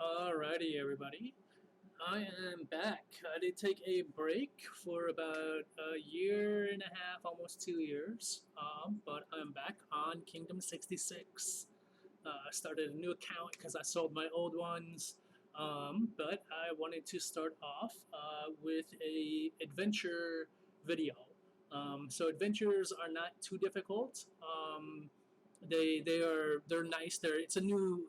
Alrighty, everybody. I am back. I did take a break for about a year and a half, almost 2 years, but I'm back on Kingdom 66. I started a new account because I sold my old ones, but I wanted to start off with a adventure video. So adventures are not too difficult. They're nice. It's a new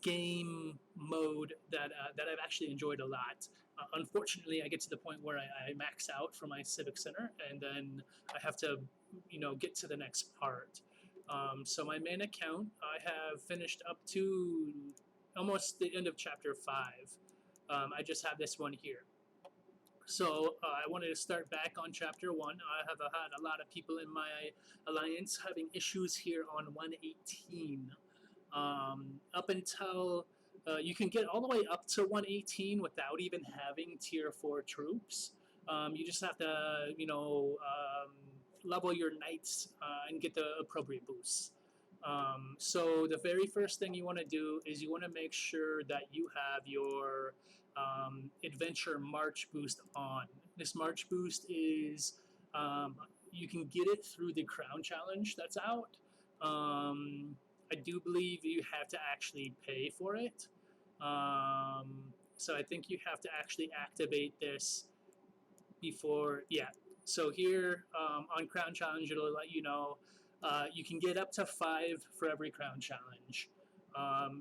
game mode that I've actually enjoyed a lot. Unfortunately, I get to the point where I max out for my Civic Center, and then I have to, get to the next part. So my main account, I have finished up to almost the end of chapter 5. I just have this one here. So I wanted to start back on chapter 1. I have had a lot of people in my alliance having issues here on 118. Up until you can get all the way up to 118 without even having tier 4 troops. You just have to, level your knights and get the appropriate boosts. So the very first thing you want to do is you want to make sure that you have your adventure march boost on. This march boost is you can get it through the crown challenge that's out. I do believe you have to actually pay for it. So I think you have to actually activate this before, yeah. So here on Crown Challenge, it'll let you know you can get up to 5 for every Crown Challenge.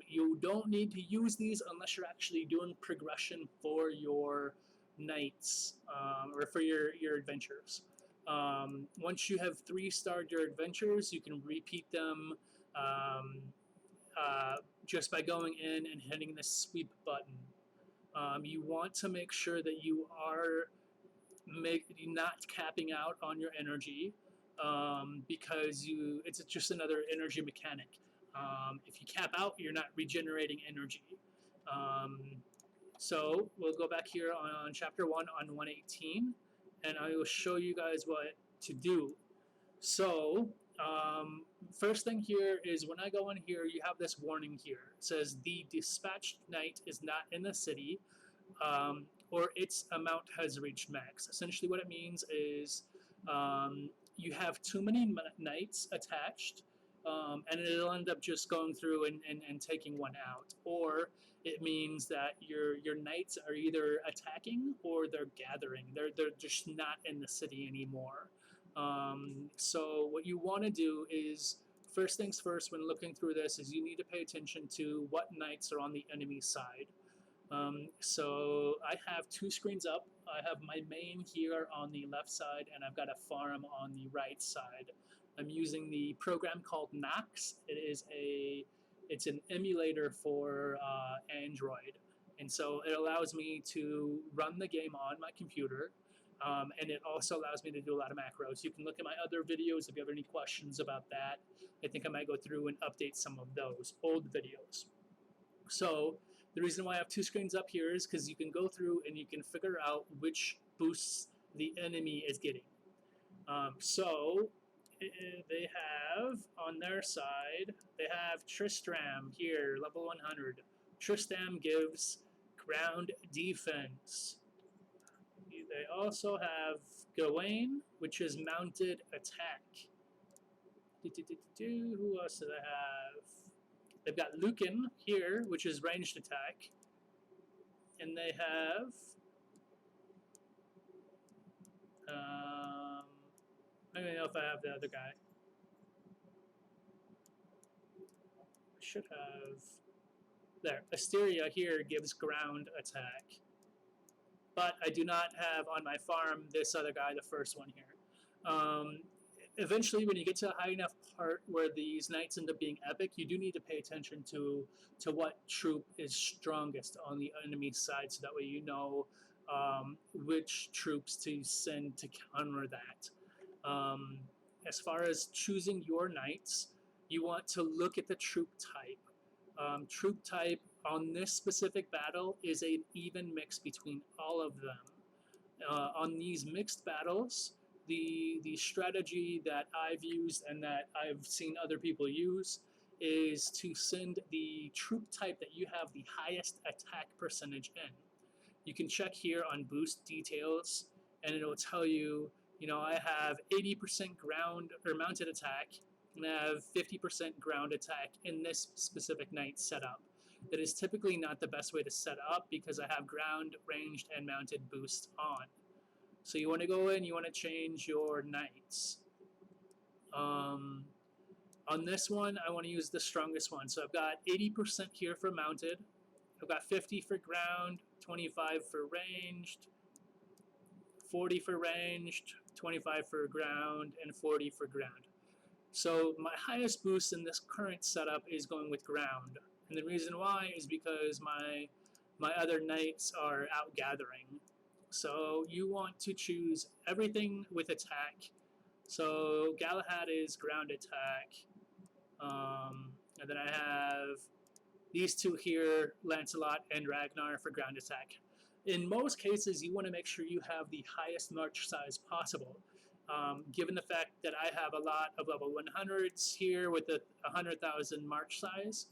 You don't need to use these unless you're actually doing progression for your knights or for your adventures. Once you have 3-starred your adventures, you can repeat them just by going in and hitting the sweep button. You want to make sure that you are not capping out on your energy because it's just another energy mechanic. If you cap out, you're not regenerating energy. So we'll go back here on chapter 1 on 118, and I will show you guys what to do. So first thing here is when I go in here, you have this warning here. It says the dispatched knight is not in the city, or its amount has reached max. Essentially, what it means is you have too many knights attached, and it'll end up just going through and taking one out. Or it means that your knights are either attacking or they're gathering. They're just not in the city anymore. So what you want to do is, first things first, when looking through this, is you need to pay attention to what knights are on the enemy side. So I have 2 screens up. I have my main here on the left side, and I've got a farm on the right side. I'm using the program called Nox. It's an emulator for Android, and so it allows me to run the game on my computer. And it also allows me to do a lot of macros. You can look at my other videos if you have any questions about that. I think I might go through and update some of those old videos. So the reason why I have 2 screens up here is because you can go through and you can figure out which boosts the enemy is getting. So they have on their side, they have Tristram here, level 100. Tristram gives ground defense. They also have Gawain, which is mounted attack. Who else do they have? They've got Lucan here, which is ranged attack. And they have I don't know if I have the other guy. I should have. There. Asteria here gives ground attack. But I do not have on my farm this other guy, the first one here. Eventually, when you get to a high enough part where these knights end up being epic, you do need to pay attention to what troop is strongest on the enemy side, so that way you know which troops to send to counter that. As far as choosing your knights, you want to look at the troop type. Troop type on this specific battle is an even mix between all of them. On these mixed battles, the strategy that I've used and that I've seen other people use is to send the troop type that you have the highest attack percentage in. You can check here on boost details, and it'll tell you, I have 80% ground or mounted attack, and I have 50% ground attack in this specific knight setup. That is typically not the best way to set up because I have ground, ranged, and mounted boost on. So you want to go in, you want to change your knights. On this one, I want to use the strongest one. So I've got 80% here for mounted. I've got 50 for ground, 25 for ranged, 40 for ranged, 25 for ground, and 40 for ground. So my highest boost in this current setup is going with ground. And the reason why is because my other knights are out gathering. So you want to choose everything with attack. So Galahad is ground attack. And then I have these two here, Lancelot and Ragnar, for ground attack. In most cases, you want to make sure you have the highest march size possible. Given the fact that I have a lot of level 100s here with a 100,000 march size,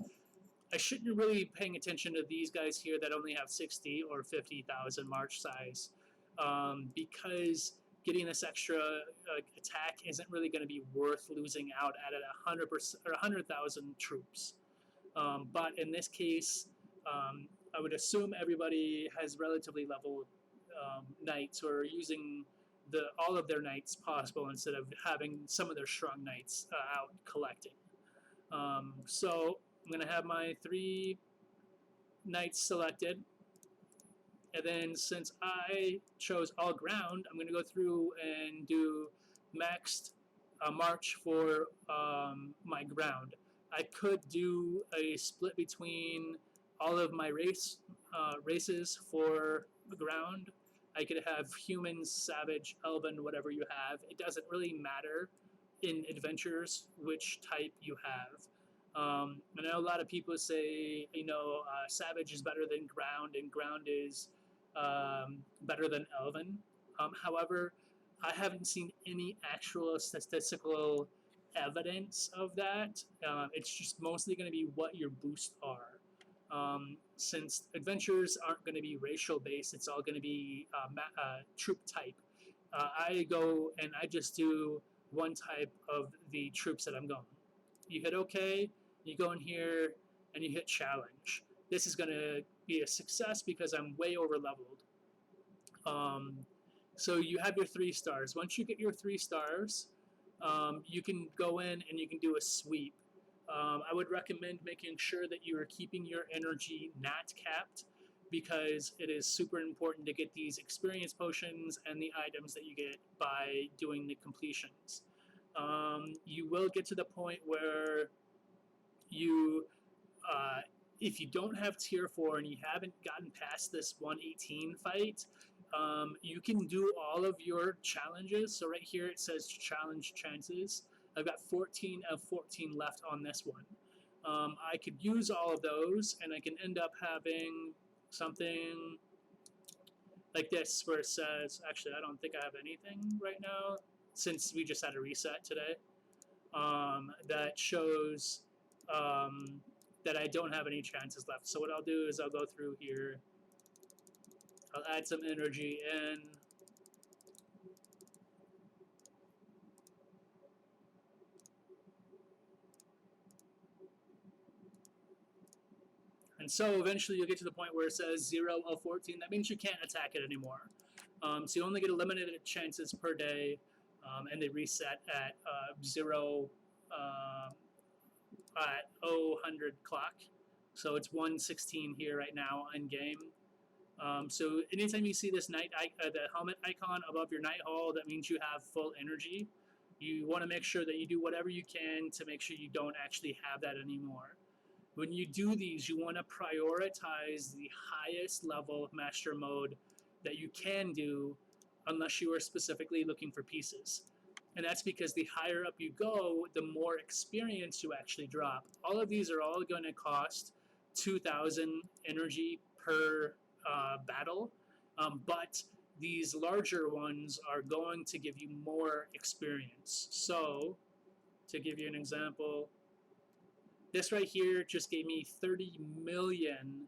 I shouldn't really be paying attention to these guys here that only have 60 or 50,000 march size, because getting this extra attack isn't really going to be worth losing out at 100% or 100,000 troops. But in this case, I would assume everybody has relatively level knights, or using all of their knights possible instead of having some of their strong knights out collecting. So I'm going to have my 3 knights selected. And then since I chose all ground, I'm going to go through and do maxed march for my ground. I could do a split between all of my races for the ground. I could have humans, savage, elven, whatever you have. It doesn't really matter in adventures which type you have. I know a lot of people say, savage is better than ground, and ground is better than elven. However, I haven't seen any actual statistical evidence of that. It's just mostly going to be what your boosts are. Since adventures aren't going to be racial based, it's all going to be troop type. I go and I just do one type of the troops that I'm going. You hit OK, you go in here and you hit challenge. This is going to be a success because I'm way over leveled. So you have your 3 stars. Once you get your 3 stars, you can go in and you can do a sweep. I would recommend making sure that you are keeping your energy not capped, because it is super important to get these experience potions and the items that you get by doing the completions. You will get to the point where you, if you don't have tier 4 and you haven't gotten past this 118 fight, you can do all of your challenges. So right here it says challenge chances. I've got 14 of 14 left on this one. I could use all of those, and I can end up having something like this where it says, actually I don't think I have anything right now since we just had a reset today, that shows that I don't have any chances left. So what I'll do is I'll go through here, I'll add some energy in. And so eventually you'll get to the point where it says 0 of 14. That means you can't attack it anymore. So you only get limited chances per day, and they reset at 0 at 100 clock. So it's 1:16 here right now in game. So anytime you see this the helmet icon above your night hall, that means you have full energy. You want to make sure that you do whatever you can to make sure you don't actually have that anymore. When you do these, you want to prioritize the highest level of master mode that you can do, unless you are specifically looking for pieces. And that's because the higher up you go, the more experience you actually drop. All of these are all going to cost 2,000 energy per battle, but these larger ones are going to give you more experience. So, to give you an example, This right here just gave me 30 million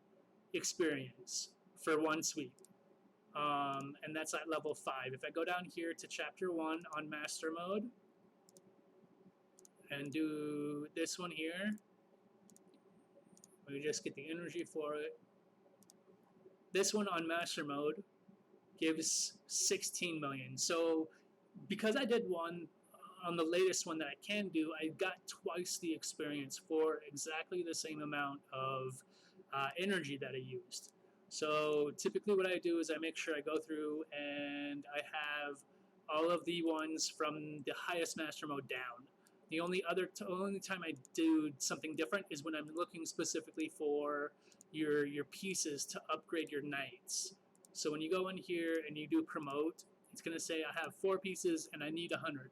experience for one sweep. And that's at level 5. If I go down here to chapter 1 on master mode and do this one here, we just get the energy for it. This one on master mode gives 16 million. So because I did one on the latest one that I can do, I got twice the experience for exactly the same amount of energy that I used. So typically what I do is I make sure I go through and I have all of the ones from the highest master mode down. The only time I do something different is when I'm looking specifically for your pieces to upgrade your knights. So when you go in here and you do promote, it's going to say I have 4 pieces and I need 100.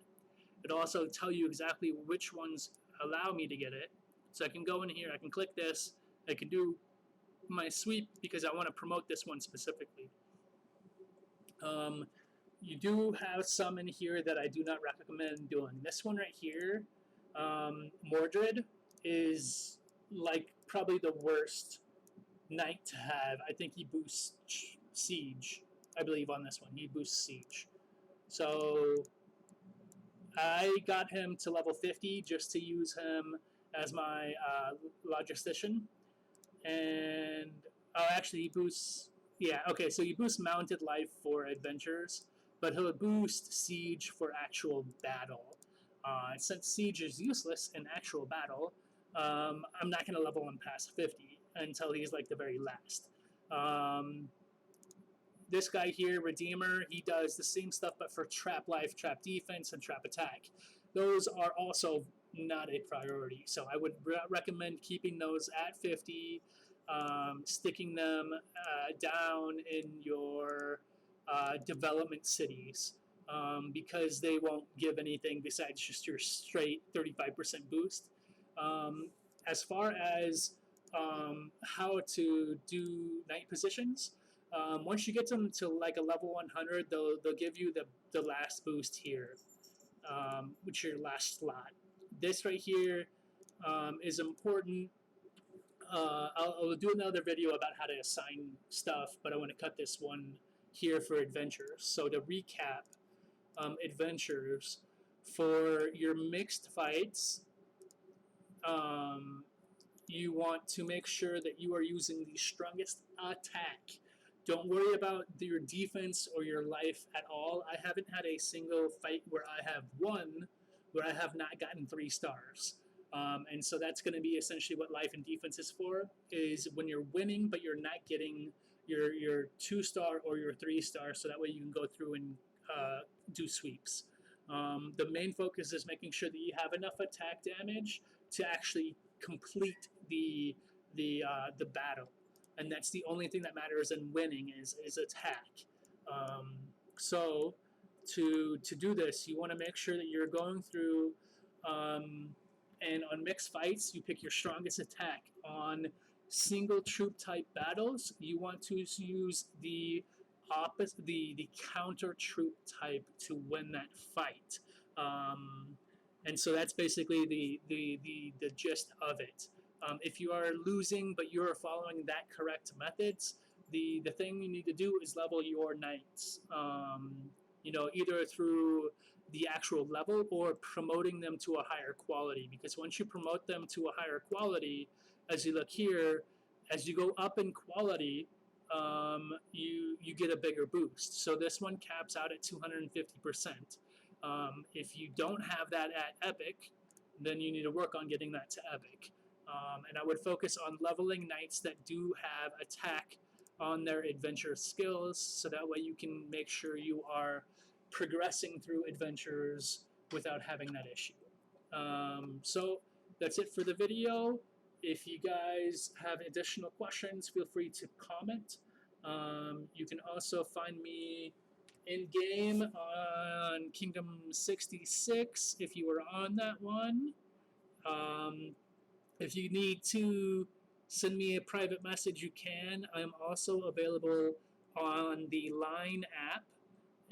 It'll also tell you exactly which ones allow me to get it. So I can go in here, I can click this, I can do my sweep because I want to promote this one specifically. You do have some in here that I do not recommend doing. This one right here, Mordred, is like probably the worst knight to have. I think he boosts siege, I believe, on this one. He boosts siege. So I got him to level 50 just to use him as my logistician. And, oh, actually, he boosts, yeah, okay, so he boosts mounted life for adventures, but he'll boost siege for actual battle. Since siege is useless in actual battle, I'm not going to level him past 50 until he's like the very last. This guy here, Redeemer, he does the same stuff but for trap life, trap defense, and trap attack. Those are also not a priority, so I would recommend keeping those at 50, sticking them down in your development cities, because they won't give anything besides just your straight 35% boost. As far as how to do knight positions, once you get them to like a level 100, they'll give you the last boost here, which is your last slot. This right here is important. I'll do another video about how to assign stuff, but I want to cut this one here for adventures. So to recap, adventures for your mixed fights, you want to make sure that you are using the strongest attack. Don't worry about your defense or your life at all. I haven't had a single fight where I have won where I have not gotten 3 stars. And so that's going to be essentially what life and defense is for, is when you're winning but you're not getting your 2-star or your 3-star, so that way you can go through and do sweeps. The main focus is making sure that you have enough attack damage to actually complete the battle, and that's the only thing that matters in winning is attack. So to do this, you want to make sure that you're going through, and on mixed fights, you pick your strongest attack. On single troop type battles, you want to use the counter troop type to win that fight. And so that's basically the gist of it. If you are losing but you are following that correct methods, the thing you need to do is level your knights. Either through the actual level or promoting them to a higher quality. Because once you promote them to a higher quality, as you look here, as you go up in quality, you get a bigger boost. So this one caps out at 250%. If you don't have that at Epic, then you need to work on getting that to Epic. And I would focus on leveling knights that do have attack on their adventure skills, so that way you can make sure you are progressing through adventures without having that issue. So that's it for the video. If you guys have additional questions, feel free to comment. You can also find me in-game on Kingdom 66 if you were on that one. If you need to send me a private message, you can. I'm also available on the Line app,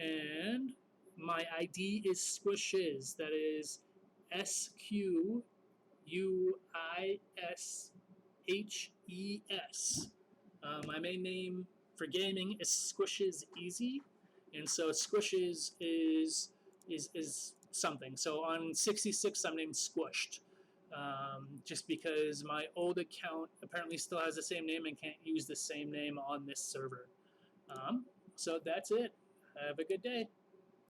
and my ID is Squishes. That is SQUISHES. UISHES. My main name for gaming is Squishes Easy, and so Squishes is something. So on 66, I'm named Squished, just because my old account apparently still has the same name and can't use the same name on this server. So that's it. Have a good day.